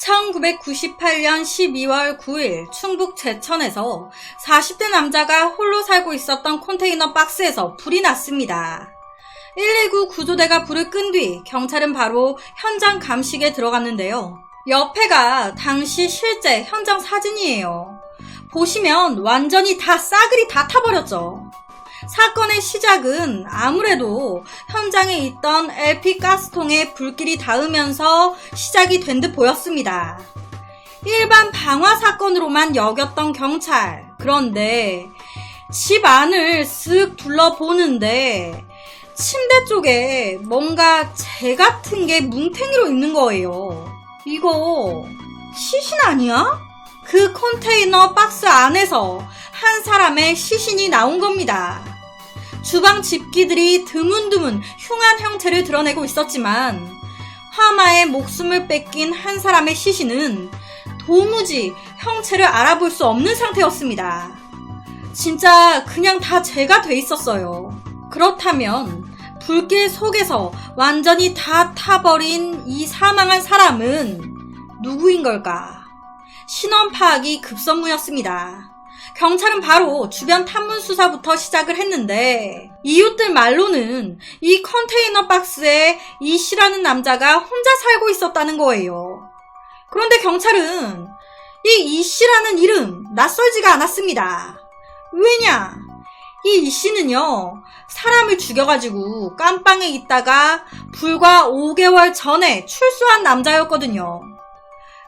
1998년 12월 9일 충북 제천에서 40대 남자가 홀로 살고 있었던 컨테이너 박스에서 불이 났습니다. 119 구조대가 불을 끈 뒤 경찰은 바로 현장 감식에 들어갔는데요. 옆에가 당시 실제 현장 사진이에요. 보시면 완전히 다 싸그리 다 타버렸죠. 사건의 시작은 아무래도 현장에 있던 LP 가스통에 불길이 닿으면서 시작이 된 듯 보였습니다. 일반 방화 사건으로만 여겼던 경찰. 그런데 집 안을 쓱 둘러보는데 침대 쪽에 뭔가 재 같은 게 뭉탱이로 있는 거예요. 이거 시신 아니야? 그 컨테이너 박스 안에서 한 사람의 시신이 나온 겁니다. 주방 집기들이 드문드문 흉한 형체를 드러내고 있었지만 화마에 목숨을 뺏긴 한 사람의 시신은 도무지 형체를 알아볼 수 없는 상태였습니다. 진짜 그냥 다 재가 돼 있었어요. 그렇다면 불길 속에서 완전히 다 타버린 이 사망한 사람은 누구인 걸까? 신원 파악이 급선무였습니다. 경찰은 바로 주변 탐문 수사부터 시작을 했는데 이웃들 말로는 이 컨테이너 박스에 이 씨라는 남자가 혼자 살고 있었다는 거예요. 그런데 경찰은 이 씨라는 이름 낯설지가 않았습니다. 왜냐? 이 씨는요, 사람을 죽여가지고 깜빵에 있다가 불과 5개월 전에 출소한 남자였거든요.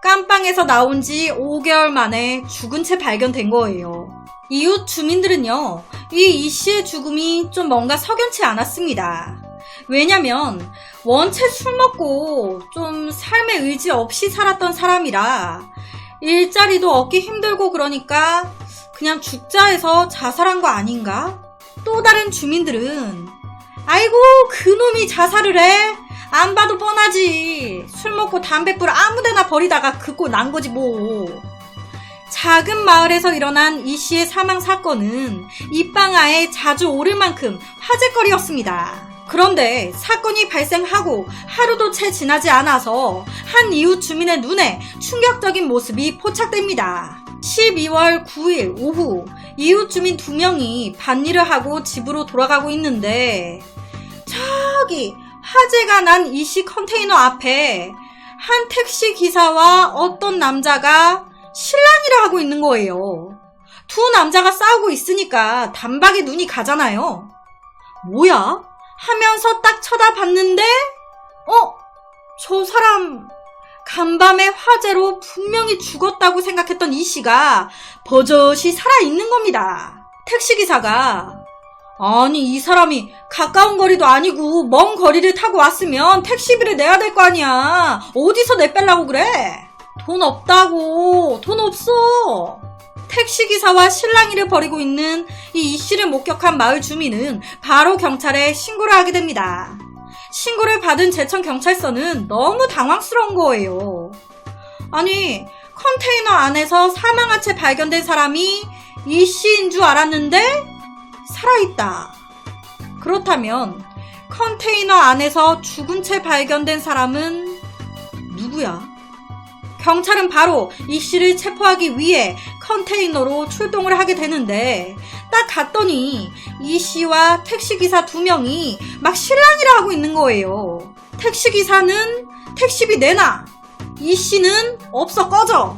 깜빵에서 나온 지 5개월 만에 죽은 채 발견된 거예요. 이웃 주민들은요, 이 씨의 죽음이 좀 뭔가 석연치 않았습니다. 왜냐면 원체 술 먹고 좀 삶의 의지 없이 살았던 사람이라 일자리도 얻기 힘들고 그러니까 그냥 죽자 해서 자살한 거 아닌가? 또 다른 주민들은 아이고 그놈이 자살을 해? 안 봐도 뻔하지. 술 먹고 담뱃불 아무데나 버리다가 긋고 난 거지 뭐. 작은 마을에서 일어난 이 씨의 사망 사건은 입방아에 자주 오를 만큼 화제거리였습니다. 그런데 사건이 발생하고 하루도 채 지나지 않아서 한 이웃 주민의 눈에 충격적인 모습이 포착됩니다. 12월 9일 오후 이웃 주민 2명이 밭일을 하고 집으로 돌아가고 있는데 저기 화재가 난 이 씨 컨테이너 앞에 한 택시 기사와 어떤 남자가 실랑이를 하고 있는 거예요. 두 남자가 싸우고 있으니까 단박에 눈이 가잖아요. 뭐야? 하면서 딱 쳐다봤는데 저 사람 간밤에 화재로 분명히 죽었다고 생각했던 이 씨가 버젓이 살아있는 겁니다. 택시기사가 아니 이 사람이 가까운 거리도 아니고 먼 거리를 타고 왔으면 택시비를 내야 될 거 아니야. 어디서 내빼려고 그래? 돈 없다고. 돈 없어. 택시기사와 실랑이를 벌이고 있는 이 씨를 목격한 마을 주민은 바로 경찰에 신고를 하게 됩니다. 신고를 받은 제천경찰서는 너무 당황스러운 거예요. 아니 컨테이너 안에서 사망한 채 발견된 사람이 이 씨인 줄 알았는데 살아있다. 그렇다면 컨테이너 안에서 죽은 채 발견된 사람은 누구야? 경찰은 바로 이 씨를 체포하기 위해 컨테이너로 출동을 하게 되는데 딱 갔더니 이 씨와 택시기사 2명이 막 실랑이를 하고 있는 거예요. 택시기사는 택시비 내놔. 이 씨는 없어 꺼져.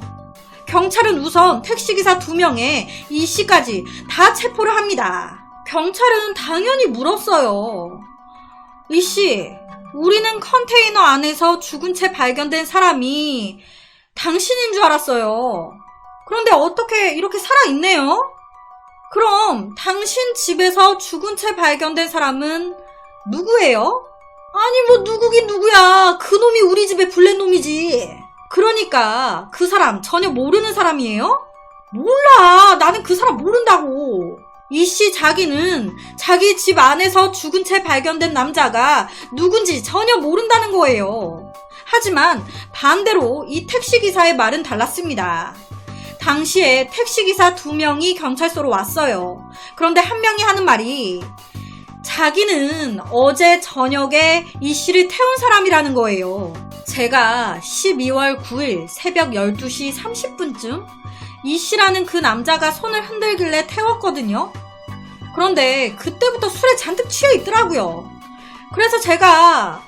경찰은 우선 택시기사 2명에 이 씨까지 다 체포를 합니다. 경찰은 당연히 물었어요. 이 씨, 우리는 컨테이너 안에서 죽은 채 발견된 사람이 당신인 줄 알았어요. 그런데 어떻게 이렇게 살아있네요? 그럼 당신 집에서 죽은 채 발견된 사람은 누구예요? 아니 뭐 누구긴 누구야. 그놈이 우리 집에 블랙놈이지. 그러니까 그 사람 전혀 모르는 사람이에요? 몰라. 나는 그 사람 모른다고. 이 씨 자기는 자기 집 안에서 죽은 채 발견된 남자가 누군지 전혀 모른다는 거예요. 하지만 반대로 이 택시기사의 말은 달랐습니다. 당시에 택시기사 2명이 경찰서로 왔어요. 그런데 한 명이 하는 말이 자기는 어제 저녁에 이 씨를 태운 사람이라는 거예요. 제가 12월 9일 새벽 12시 30분쯤 이 씨라는 그 남자가 손을 흔들길래 태웠거든요. 그런데 그때부터 술에 잔뜩 취해 있더라고요. 그래서 제가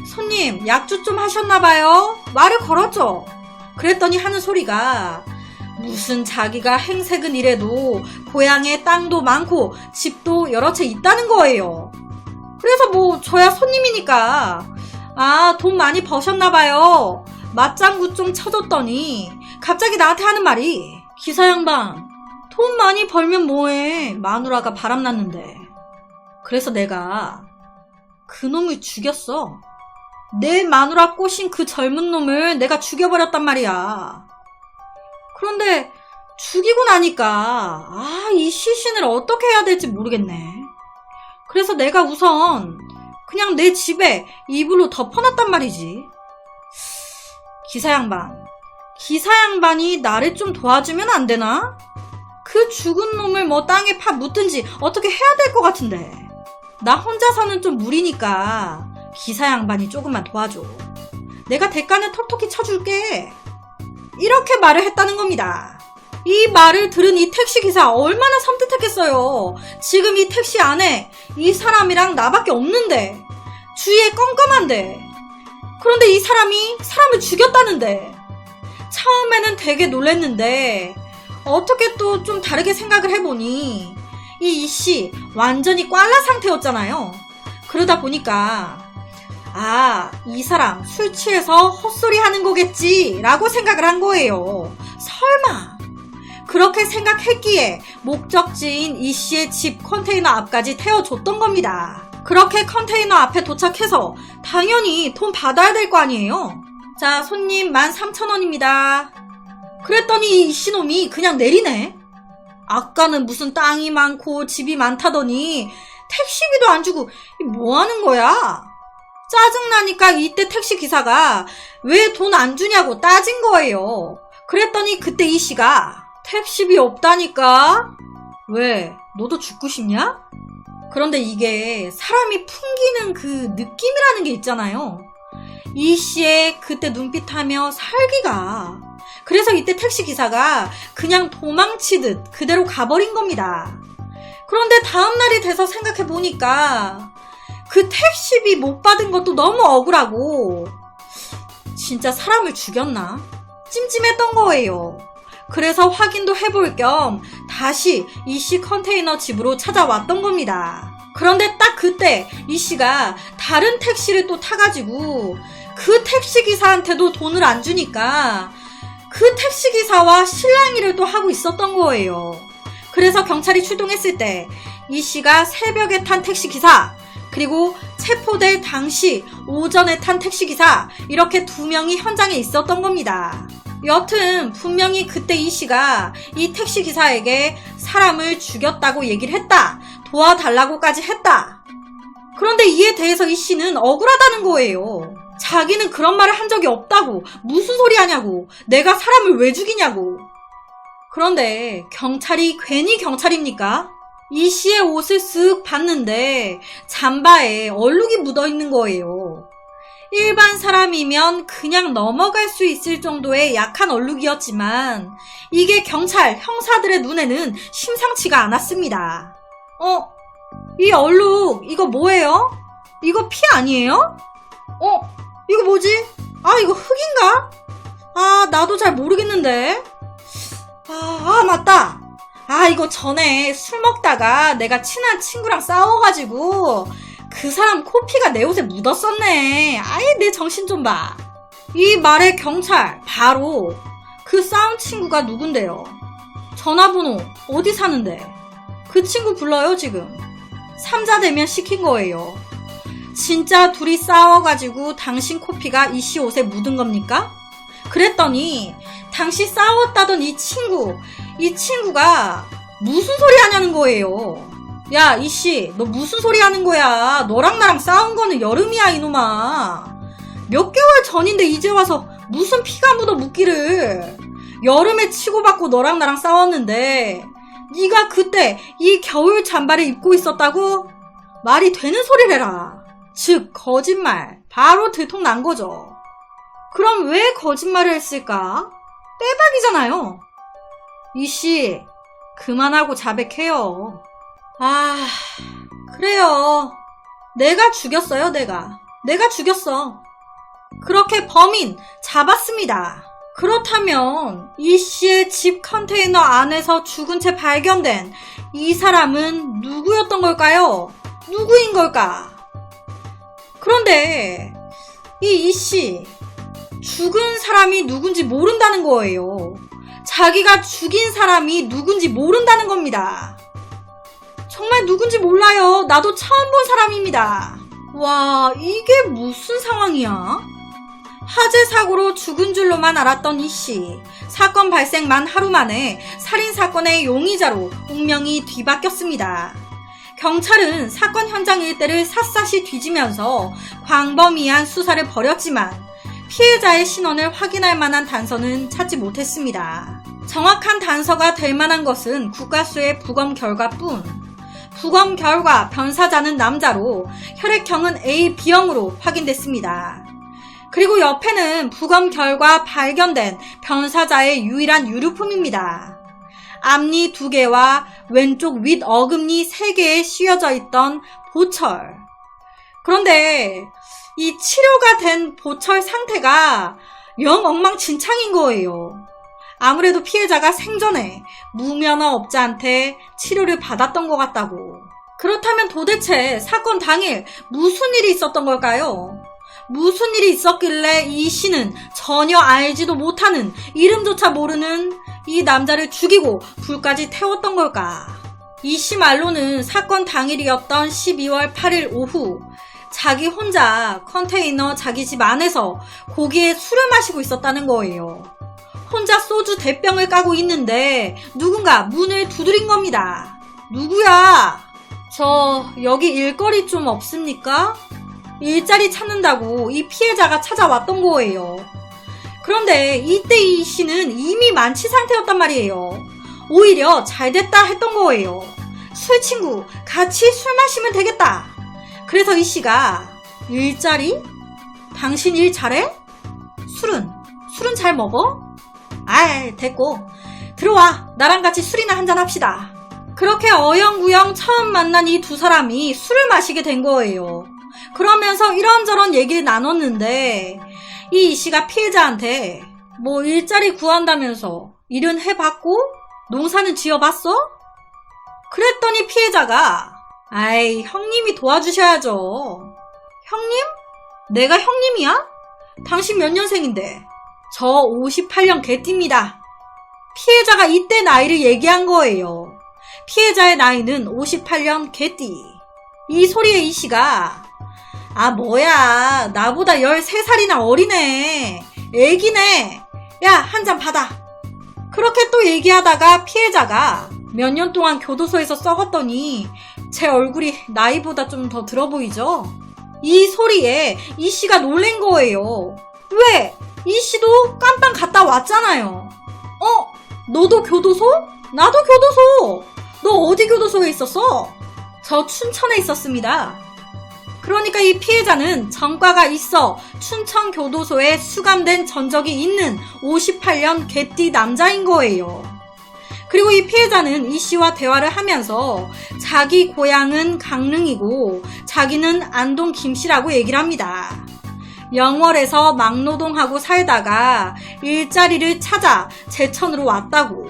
손님 약주 좀 하셨나봐요 말을 걸었죠. 그랬더니 하는 소리가 무슨 자기가 행색은 이래도 고향에 땅도 많고 집도 여러 채 있다는 거예요. 그래서 뭐 저야 손님이니까 아, 돈 많이 버셨나봐요 맞장구 좀 쳐줬더니 갑자기 나한테 하는 말이 기사 양반 돈 많이 벌면 뭐해 마누라가 바람났는데. 그래서 내가 그놈을 죽였어. 내 마누라 꼬신 그 젊은 놈을 내가 죽여버렸단 말이야. 그런데 죽이고 나니까 이 시신을 어떻게 해야 될지 모르겠네. 그래서 내가 우선 그냥 내 집에 이불로 덮어놨단 말이지. 기사 양반이 나를 좀 도와주면 안 되나? 그 죽은 놈을 뭐 땅에 파 묻든지 어떻게 해야 될 것 같은데. 나 혼자서는 좀 무리니까 기사 양반이 조금만 도와줘. 내가 대가는 톡톡히 쳐줄게. 이렇게 말을 했다는 겁니다. 이 말을 들은 이 택시기사 얼마나 섬뜩했겠어요. 지금 이 택시 안에 이 사람이랑 나밖에 없는데, 주위에 껌껌한데, 그런데 이 사람이 사람을 죽였다는데. 처음에는 되게 놀랬는데 어떻게 또 좀 다르게 생각을 해보니 이 씨 완전히 꽐라 상태였잖아요. 그러다 보니까 이 사람 술 취해서 헛소리 하는 거겠지 라고 생각을 한 거예요. 설마. 그렇게 생각했기에 목적지인 이 씨의 집 컨테이너 앞까지 태워줬던 겁니다. 그렇게 컨테이너 앞에 도착해서 당연히 돈 받아야 될 거 아니에요. 자, 손님 13,000원입니다. 그랬더니 이 씨놈이 그냥 내리네. 아까는 무슨 땅이 많고 집이 많다더니 택시비도 안 주고 뭐 하는 거야? 짜증나니까 이때 택시기사가 왜 돈 안 주냐고 따진 거예요. 그랬더니 그때 이 씨가 택시비 없다니까? 왜? 너도 죽고 싶냐? 그런데 이게 사람이 풍기는 그 느낌이라는 게 있잖아요. 이 씨의 그때 눈빛하며 살기가. 그래서 이때 택시기사가 그냥 도망치듯 그대로 가버린 겁니다. 그런데 다음날이 돼서 생각해보니까 그 택시비 못 받은 것도 너무 억울하고 진짜 사람을 죽였나? 찜찜했던 거예요. 그래서 확인도 해볼 겸 다시 이 씨 컨테이너 집으로 찾아왔던 겁니다. 그런데 딱 그때 이 씨가 다른 택시를 또 타가지고 그 택시기사한테도 돈을 안 주니까 그 택시기사와 실랑이를 또 하고 있었던 거예요. 그래서 경찰이 출동했을 때 이 씨가 새벽에 탄 택시기사 그리고 체포될 당시 오전에 탄 택시기사 이렇게 2명이 현장에 있었던 겁니다. 여튼 분명히 그때 이 씨가 이 택시기사에게 사람을 죽였다고 얘기를 했다. 도와달라고까지 했다. 그런데 이에 대해서 이 씨는 억울하다는 거예요. 자기는 그런 말을 한 적이 없다고. 무슨 소리 하냐고. 내가 사람을 왜 죽이냐고. 그런데 경찰이 괜히 경찰입니까? 이 씨의 옷을 쓱 봤는데 잠바에 얼룩이 묻어있는 거예요. 일반 사람이면 그냥 넘어갈 수 있을 정도의 약한 얼룩이었지만 이게 경찰, 형사들의 눈에는 심상치가 않았습니다. 이 얼룩 이거 뭐예요? 이거 피 아니에요? 이거 뭐지? 이거 흙인가? 나도 잘 모르겠는데. 맞다. 이거 전에 술 먹다가 내가 친한 친구랑 싸워가지고 그 사람 코피가 내 옷에 묻었었네. 아예 내 정신 좀 봐. 이 말에 경찰 바로 그 싸운 친구가 누군데요? 전화번호 어디 사는데? 그 친구 불러요 지금. 삼자 대면 시킨 거예요. 진짜 둘이 싸워가지고 당신 코피가 이 씨 옷에 묻은 겁니까? 그랬더니 당시 싸웠다던 이 친구가 무슨 소리 하냐는 거예요. 야, 이 씨, 너 무슨 소리 하는 거야? 너랑 나랑 싸운 거는 여름이야, 이놈아. 몇 개월 전인데 이제 와서 무슨 피가 묻어 묻기를. 여름에 치고받고 너랑 나랑 싸웠는데 네가 그때 이 겨울 잠바를 입고 있었다고? 말이 되는 소리를 해라. 즉 거짓말 바로 들통난 거죠. 그럼 왜 거짓말을 했을까? 빼박이잖아요. 이 씨, 그만하고 자백해요. 아, 그래요. 내가 죽였어요, 내가 죽였어. 그렇게 범인 잡았습니다. 그렇다면 이 씨의 집 컨테이너 안에서 죽은 채 발견된 이 사람은 누구였던 걸까요? 누구인 걸까? 그런데 이 씨, 죽은 사람이 누군지 모른다는 거예요. 자기가 죽인 사람이 누군지 모른다는 겁니다. 정말 누군지 몰라요. 나도 처음 본 사람입니다. 와, 이게 무슨 상황이야? 화재 사고로 죽은 줄로만 알았던 이 씨. 사건 발생 만 하루 만에 살인사건의 용의자로 운명이 뒤바뀌었습니다. 경찰은 사건 현장 일대를 샅샅이 뒤지면서 광범위한 수사를 벌였지만 피해자의 신원을 확인할 만한 단서는 찾지 못했습니다. 정확한 단서가 될 만한 것은 국과수의 부검 결과뿐. 부검 결과 변사자는 남자로 혈액형은 AB형으로 확인됐습니다. 그리고 옆에는 부검 결과 발견된 변사자의 유일한 유류품입니다. 앞니 2개와 왼쪽 윗 어금니 3개에 씌워져 있던 보철. 그런데 이 치료가 된 보철 상태가 영 엉망진창인 거예요. 아무래도 피해자가 생전에 무면허업자한테 치료를 받았던 것 같다고. 그렇다면 도대체 사건 당일 무슨 일이 있었던 걸까요? 무슨 일이 있었길래 이 씨는 전혀 알지도 못하는, 이름조차 모르는 이 남자를 죽이고 불까지 태웠던 걸까? 이 씨 말로는 사건 당일이었던 12월 8일 오후 자기 혼자 컨테이너 자기 집 안에서 고기에 술을 마시고 있었다는 거예요. 혼자 소주 대병을 까고 있는데 누군가 문을 두드린 겁니다. 누구야? 저 여기 일거리 좀 없습니까? 일자리 찾는다고 이 피해자가 찾아왔던 거예요. 그런데 이때 이 씨는 이미 만취 상태였단 말이에요. 오히려 잘됐다 했던 거예요. 술 친구 같이 술 마시면 되겠다. 그래서 이 씨가 일자리? 당신 일 잘해? 술은 잘 먹어? 아이 됐고 들어와, 나랑 같이 술이나 한잔 합시다. 그렇게 어영부영 처음 만난 이 두 사람이 술을 마시게 된 거예요. 그러면서 이런저런 얘기를 나눴는데 이 씨가 피해자한테 뭐 일자리 구한다면서 일은 해봤고 농사는 지어봤어? 그랬더니 피해자가 아이 형님이 도와주셔야죠. 형님? 내가 형님이야? 당신 몇 년생인데? 저 58년 개띠입니다. 피해자가 이때 나이를 얘기한 거예요. 피해자의 나이는 58년 개띠. 이 소리에 이 씨가 아 뭐야, 나보다 13살이나 어리네. 애기네. 야, 한 잔 받아. 그렇게 또 얘기하다가 피해자가 몇 년 동안 교도소에서 썩었더니 제 얼굴이 나이보다 좀 더 들어 보이죠? 이 소리에 이 씨가 놀란 거예요. 왜? 이 씨도 깜빵 갔다 왔잖아요. 너도 교도소? 나도 교도소. 너 어디 교도소에 있었어? 저 춘천에 있었습니다. 그러니까 이 피해자는 전과가 있어 춘천 교도소에 수감된 전적이 있는 58년 개띠 남자인 거예요. 그리고 이 피해자는 이 씨와 대화를 하면서 자기 고향은 강릉이고 자기는 안동 김씨라고 얘기를 합니다. 영월에서 막노동하고 살다가 일자리를 찾아 제천으로 왔다고.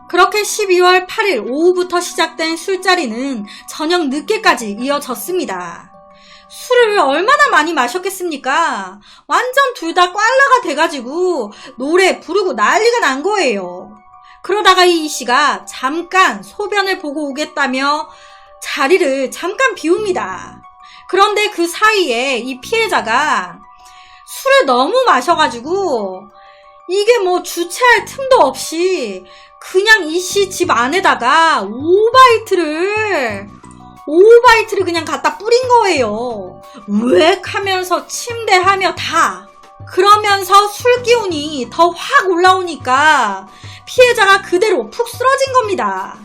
그렇게 12월 8일 오후부터 시작된 술자리는 저녁 늦게까지 이어졌습니다. 술을 얼마나 많이 마셨겠습니까? 완전 둘 다 꽐라가 돼가지고 노래 부르고 난리가 난 거예요. 그러다가 이 씨가 잠깐 소변을 보고 오겠다며 자리를 잠깐 비웁니다. 그런데 그 사이에 이 피해자가 술을 너무 마셔가지고 이게 뭐 주체할 틈도 없이 그냥 이 씨 집 안에다가 오바이트를 그냥 갖다 뿌린 거예요. 우엑 하면서 침대하며 다. 그러면서 술 기운이 더 확 올라오니까 피해자가 그대로 푹 쓰러진 겁니다.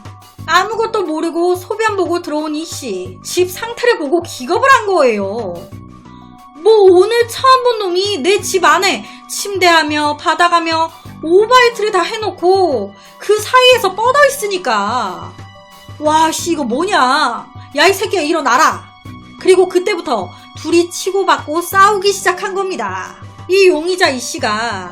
아무것도 모르고 소변 보고 들어온 이 씨, 집 상태를 보고 기겁을 한 거예요. 뭐 오늘 처음 본 놈이 내 집 안에 침대하며 바닥하며 오바이트를 다 해놓고 그 사이에서 뻗어 있으니까. 와, 씨, 이거 뭐냐. 야, 이 새끼야, 일어나라. 그리고 그때부터 둘이 치고받고 싸우기 시작한 겁니다. 이 용의자 이 씨가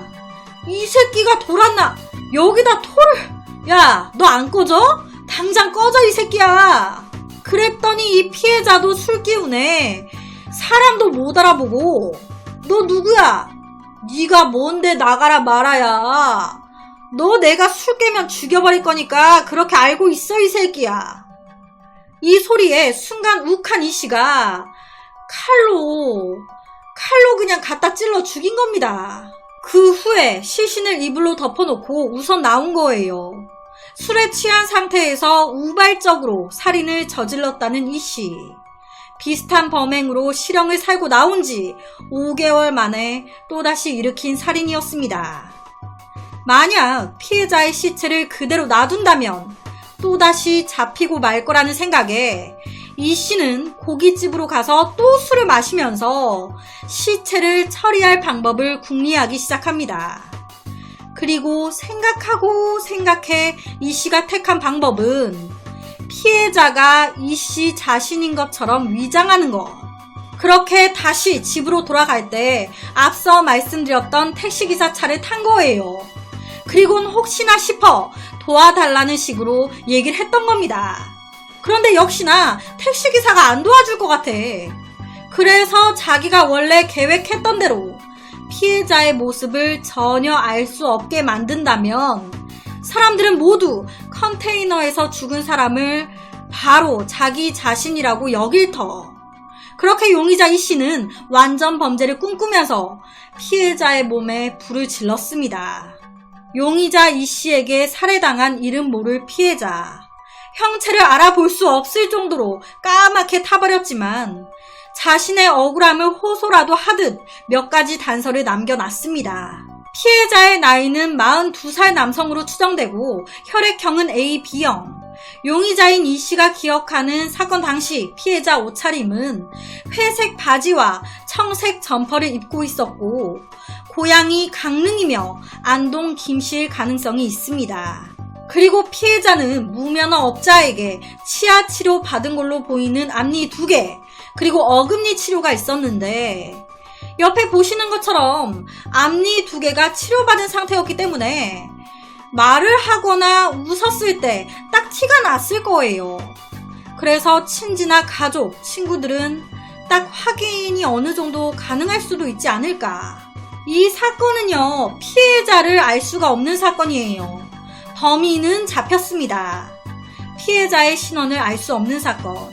이 새끼가 돌았나? 여기다 토를. 야, 너 안 꺼져? 당장 꺼져, 이 새끼야. 그랬더니 이 피해자도 술 기운에 사람도 못 알아보고 너 누구야? 네가 뭔데 나가라 말아야. 너 내가 술 깨면 죽여버릴 거니까 그렇게 알고 있어, 이 새끼야. 이 소리에 순간 욱한 이 씨가 칼로 그냥 갖다 찔러 죽인 겁니다. 그 후에 시신을 이불로 덮어놓고 우선 나온 거예요. 술에 취한 상태에서 우발적으로 살인을 저질렀다는 이 씨. 비슷한 범행으로 실형을 살고 나온 지 5개월 만에 또다시 일으킨 살인이었습니다. 만약 피해자의 시체를 그대로 놔둔다면 또다시 잡히고 말 거라는 생각에 이 씨는 고깃집으로 가서 또 술을 마시면서 시체를 처리할 방법을 궁리하기 시작합니다. 그리고 생각해 이 씨가 택한 방법은 피해자가 이 씨 자신인 것처럼 위장하는 것. 그렇게 다시 집으로 돌아갈 때 앞서 말씀드렸던 택시기사 차를 탄 거예요. 그리고는 혹시나 싶어 도와달라는 식으로 얘기를 했던 겁니다. 그런데 역시나 택시기사가 안 도와줄 것 같아. 그래서 자기가 원래 계획했던 대로 피해자의 모습을 전혀 알 수 없게 만든다면 사람들은 모두 컨테이너에서 죽은 사람을 바로 자기 자신이라고 여길 터. 그렇게 용의자 이 씨는 완전 범죄를 꿈꾸면서 피해자의 몸에 불을 질렀습니다. 용의자 이 씨에게 살해당한 이름 모를 피해자. 형체를 알아볼 수 없을 정도로 까맣게 타버렸지만 자신의 억울함을 호소라도 하듯 몇 가지 단서를 남겨놨습니다. 피해자의 나이는 42살 남성으로 추정되고 혈액형은 AB형. 용의자인 이 씨가 기억하는 사건 당시 피해자 옷차림은 회색 바지와 청색 점퍼를 입고 있었고 고향이 강릉이며 안동 김씨일 가능성이 있습니다. 그리고 피해자는 무면허 업자에게 치아 치료 받은 걸로 보이는 앞니 2개 그리고 어금니 치료가 있었는데 옆에 보시는 것처럼 앞니 2개가 치료받은 상태였기 때문에 말을 하거나 웃었을 때 딱 티가 났을 거예요. 그래서 친지나 가족, 친구들은 딱 확인이 어느 정도 가능할 수도 있지 않을까. 이 사건은요, 피해자를 알 수가 없는 사건이에요. 범인은 잡혔습니다. 피해자의 신원을 알 수 없는 사건.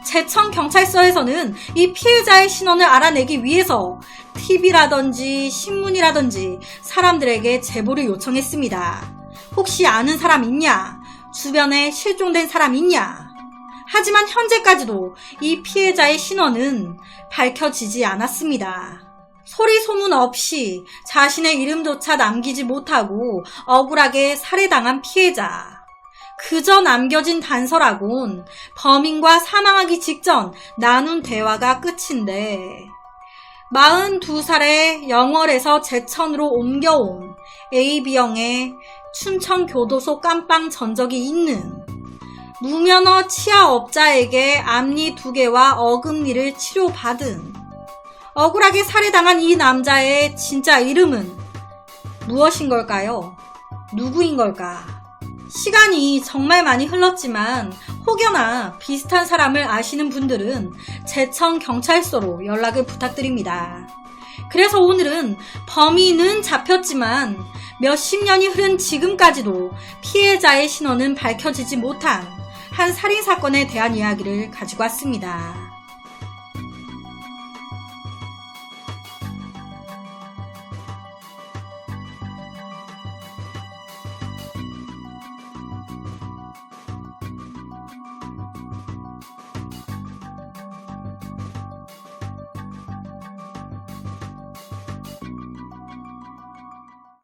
제천 경찰서에서는 이 피해자의 신원을 알아내기 위해서 TV라든지 신문이라든지 사람들에게 제보를 요청했습니다. 혹시 아는 사람 있냐? 주변에 실종된 사람 있냐? 하지만 현재까지도 이 피해자의 신원은 밝혀지지 않았습니다. 소리 소문 없이 자신의 이름조차 남기지 못하고 억울하게 살해당한 피해자. 그저 남겨진 단서라곤 범인과 사망하기 직전 나눈 대화가 끝인데 42살에 영월에서 제천으로 옮겨온 AB형의 춘천교도소 깜빵 전적이 있는 무면허 치아업자에게 앞니 2개와 어금니를 치료받은 억울하게 살해당한 이 남자의 진짜 이름은 무엇인 걸까요? 누구인 걸까? 시간이 정말 많이 흘렀지만 혹여나 비슷한 사람을 아시는 분들은 제천 경찰서로 연락을 부탁드립니다. 그래서 오늘은 범인은 잡혔지만 몇십 년이 흐른 지금까지도 피해자의 신원은 밝혀지지 못한 한 살인사건에 대한 이야기를 가지고 왔습니다.